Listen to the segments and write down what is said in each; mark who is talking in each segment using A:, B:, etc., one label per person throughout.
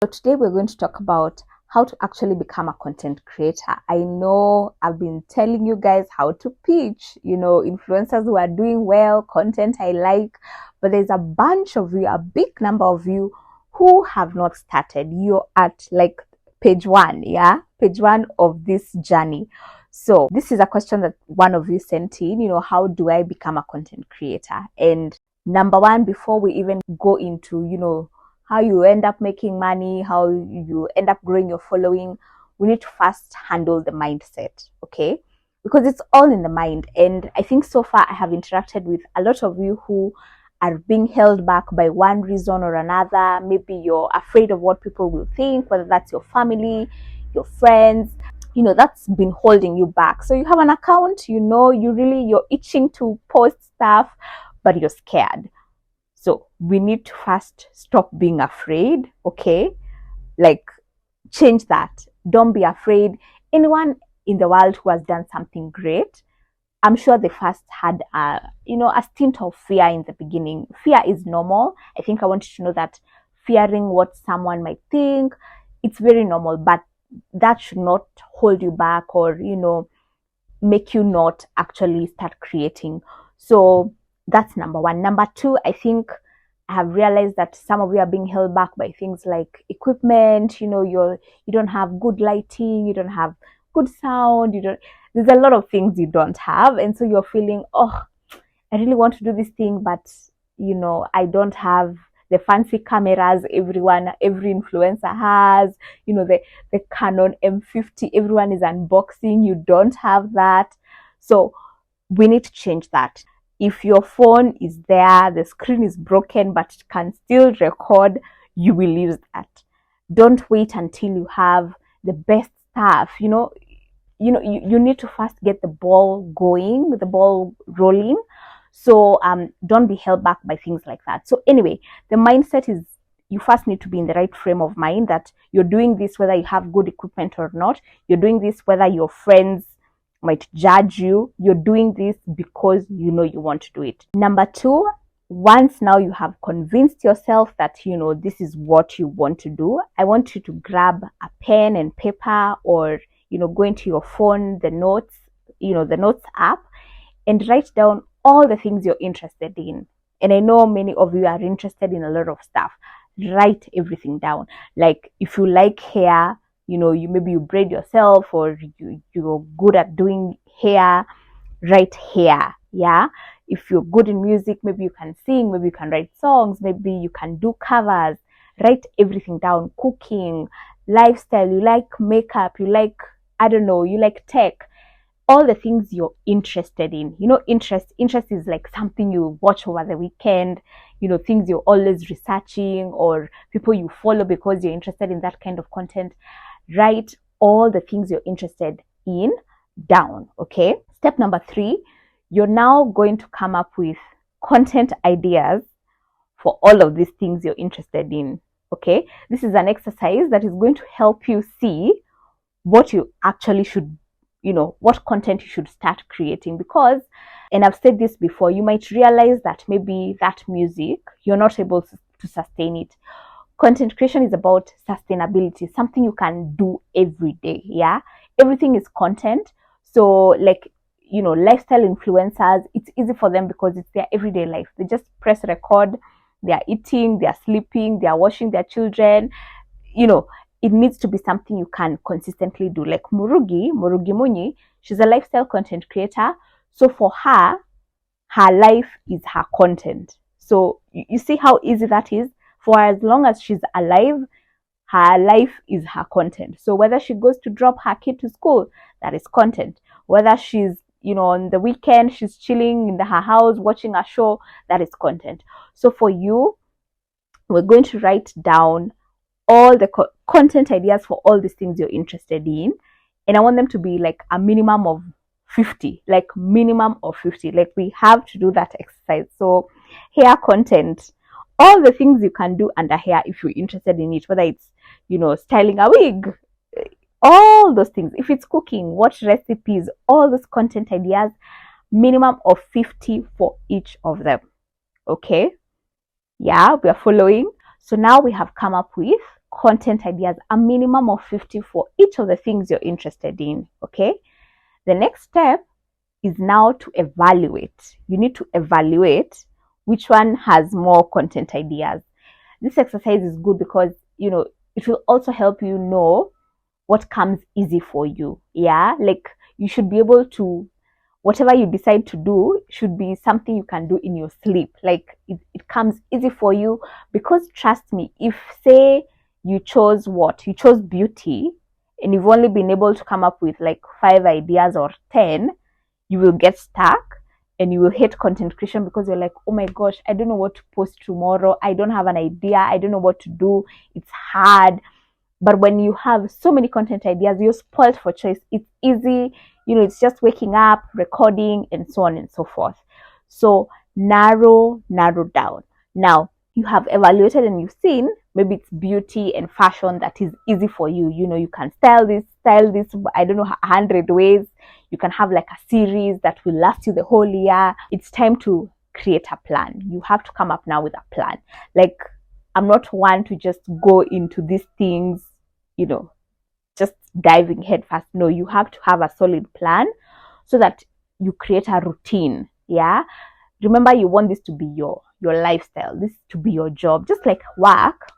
A: So today we're going to talk about how to actually become a content creator. I know I've been telling you guys how to pitch, influencers who are doing well, content I like, but there's a bunch of you, a big number of you who have not started. You're at like page one, page one of this journey. So this is a question that one of you sent in, how do I become a content creator? And number one, before we even go into, how you end up making money, how you end up growing your following, we need to first handle the mindset, okay? Because it's all in the mind. And I think so far I have interacted with a lot of you who are being held back by one reason or another. Maybe you're afraid of what people will think, whether that's your family, your friends, that's been holding you back. So you have an account, you're itching to post stuff, but you're scared. So we need to first stop being afraid, okay? Like, change that. Don't be afraid. Anyone in the world who has done something great, I'm sure they first had a stint of fear in the beginning. Fear is normal. I think I want you to know that fearing what someone might think, it's very normal, but that should not hold you back or, make you not actually start creating. So that's number one. Number two, I think I have realized that some of you are being held back by things like equipment. You don't have good lighting, you don't have good sound, there's a lot of things you don't have, and so you're feeling, oh, I really want to do this thing, but I don't have the fancy cameras every influencer has, the Canon M50 everyone is unboxing. You don't have that. So we need to change that. If your phone is there, the screen is broken, but it can still record, you will use that. Don't wait until you have the best stuff. You need to first get the ball going, the ball rolling. So don't be held back by things like that. So anyway, the mindset is you first need to be in the right frame of mind that you're doing this whether you have good equipment or not. You're doing this whether your friends might judge you. You're doing this because you want to do it. Number two, once now you have convinced yourself that this is what you want to do, I want you to grab a pen and paper or go into your phone, the notes app, and write down all the things you're interested in. And I know many of you are interested in a lot of stuff. Write everything down. Like if you like hair, maybe you braid yourself, or you're good at doing hair, write hair. Yeah. If you're good in music, maybe you can sing, maybe you can write songs, maybe you can do covers. Write everything down. Cooking, lifestyle, you like makeup, you like, I don't know, you like tech. All the things you're interested in. Interest is like something you watch over the weekend, things you're always researching, or people you follow because you're interested in that kind of content. Write all the things you're interested in down, okay? Step number three, you're now going to come up with content ideas for all of these things you're interested in, okay? This is an exercise that is going to help you see what you actually should, what content you should start creating. Because, and I've said this before, you might realize that maybe that music, you're not able to sustain it. Content creation is about sustainability, something you can do every day. Yeah, everything is content. So like, lifestyle influencers, it's easy for them because it's their everyday life. They just press record, they are eating, they are sleeping, they are washing their children. It needs to be something you can consistently do. Like Murugi Munyi, she's a lifestyle content creator. So for her life is her content. So you see how easy that is. For as long as she's alive, her life is her content. So whether she goes to drop her kid to school, that is content. Whether she's, on the weekend, she's chilling in her house, watching a show, that is content. So for you, we're going to write down all the content ideas for all these things you're interested in. And I want them to be like a minimum of 50, like minimum of 50. Like we have to do that exercise. So hair content, all the things you can do under hair if you're interested in it, whether it's, styling a wig, all those things. If it's cooking, what recipes, all those content ideas, minimum of 50 for each of them. Okay. Yeah, we are following. So now we have come up with content ideas, a minimum of 50 for each of the things you're interested in. Okay. The next step is now to evaluate. You need to evaluate which one has more content ideas. This exercise is good because, it will also help you know what comes easy for you. Yeah. Like you should be able to, whatever you decide to do should be something you can do in your sleep. Like it comes easy for you, because trust me, if say you chose beauty, and you've only been able to come up with like 5 ideas or 10, you will get stuck and you will hate content creation, because you're like, oh my gosh, I don't know what to post tomorrow. I don't have an idea. I don't know what to do. It's hard. But when you have so many content ideas, you're spoiled for choice. It's easy. It's just waking up, recording, and so on and so forth. So narrow down. Now, you have evaluated and you've seen maybe it's beauty and fashion that is easy for you. You can style this, I don't know, 100 ways. You can have like a series that will last you the whole year. It's time to create a plan. You have to come up now with a plan. Like, I'm not one to just go into these things, just diving headfirst. No, you have to have a solid plan so that you create a routine. Yeah. Remember, you want this to be your lifestyle, this to be your job. Just like work,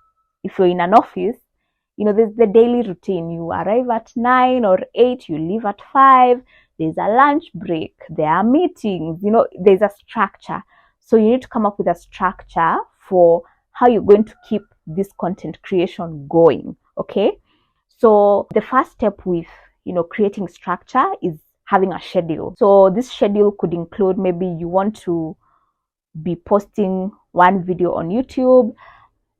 A: if you're in an office, there's the daily routine. You arrive at 9 or 8, you leave at 5, there's a lunch break, there are meetings, there's a structure. So you need to come up with a structure for how you're going to keep this content creation going. Okay. So the first step with, creating structure is having a schedule. So this schedule could include, maybe you want to be posting 1 video on YouTube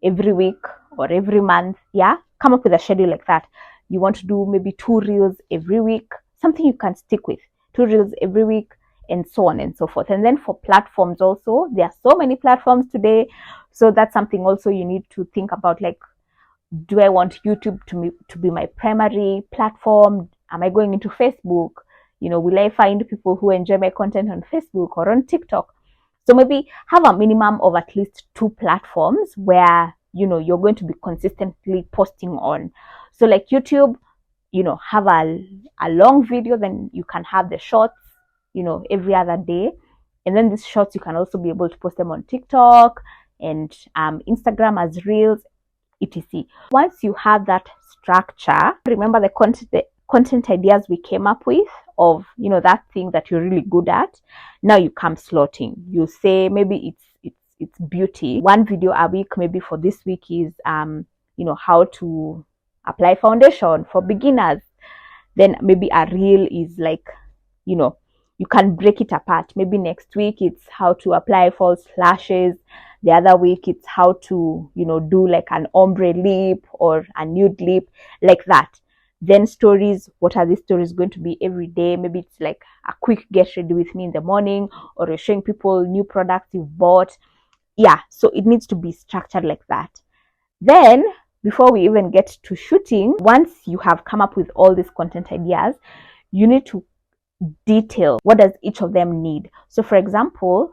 A: every week or every month. Yeah. Come up with a schedule like that. You want to do maybe 2 reels every week, something you can stick with, 2 reels every week, and so on and so forth. And then for platforms also, there are so many platforms today. So that's something also you need to think about. Like, do I want YouTube to be my primary platform? Am I going into Facebook? Will I find people who enjoy my content on Facebook or on TikTok? So maybe have a minimum of at least 2 platforms where, you're going to be consistently posting on. So like YouTube, have a long video, then you can have the shorts, every other day. And then these shorts, you can also be able to post them on TikTok and Instagram as reels, etc. Once you have that structure, remember the content ideas we came up with of, that thing that you're really good at. Now you come slotting. You say maybe it's beauty. 1 video a week, maybe for this week is, how to apply foundation for beginners. Then maybe a reel is like, you can break it apart. Maybe next week it's how to apply false lashes. The other week it's how to, do like an ombre lip or a nude lip, like that. Then stories, what are these stories going to be every day? Maybe it's like a quick get ready with me in the morning, or you're showing people new products you've bought. Yeah, so it needs to be structured like that. Then, before we even get to shooting, once you have come up with all these content ideas, you need to detail what does each of them need. So for example,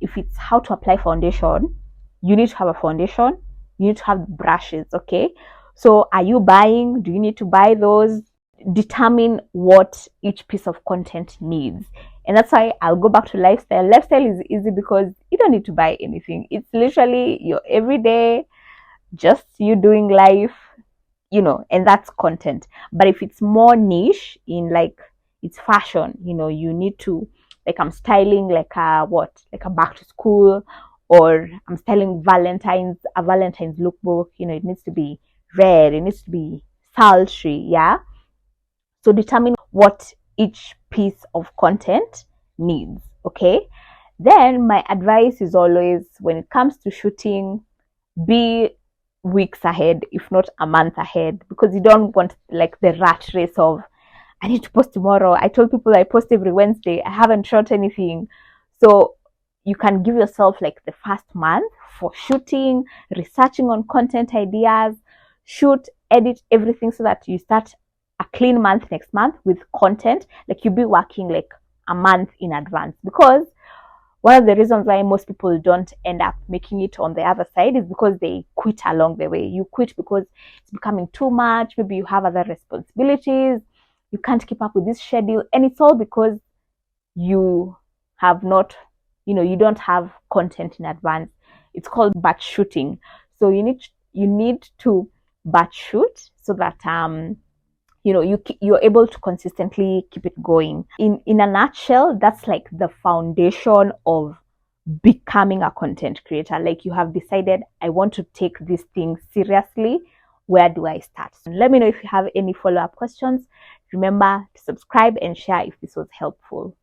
A: if it's how to apply foundation, you need to have a foundation, you need to have brushes. Okay, so are you buying? Do you need to buy those? Determine what each piece of content needs. And that's why I'll go back to lifestyle. Lifestyle is easy because you don't need to buy anything. It's literally your everyday, just you doing life, and that's content. But if it's more niche, in like it's fashion, you need to, like, I'm styling like a back to school, or I'm styling a Valentine's lookbook. It needs to be red, it needs to be sultry. Yeah. So determine what each piece of content needs. Okay. Then my advice is always, when it comes to shooting, be weeks ahead, if not a month ahead, because you don't want like the rat race of, I need to post tomorrow. I told people I post every Wednesday. I haven't shot anything. So you can give yourself like the first month for shooting, researching on content ideas, shoot, edit everything, so that you start a clean month next month with content. Like, you'll be working like a month in advance, because one of the reasons why most people don't end up making it on the other side is because they quit along the way. You quit because it's becoming too much. Maybe you have other responsibilities. You can't keep up with this schedule. And it's all because you have not, you don't have content in advance. It's called batch shooting. So you need to batch shoot so that you're able to consistently keep it going. In a nutshell, that's like the foundation of becoming a content creator. Like, you have decided, I want to take this thing seriously. Where do I start? Let me know if you have any follow-up questions. Remember to subscribe and share if this was helpful.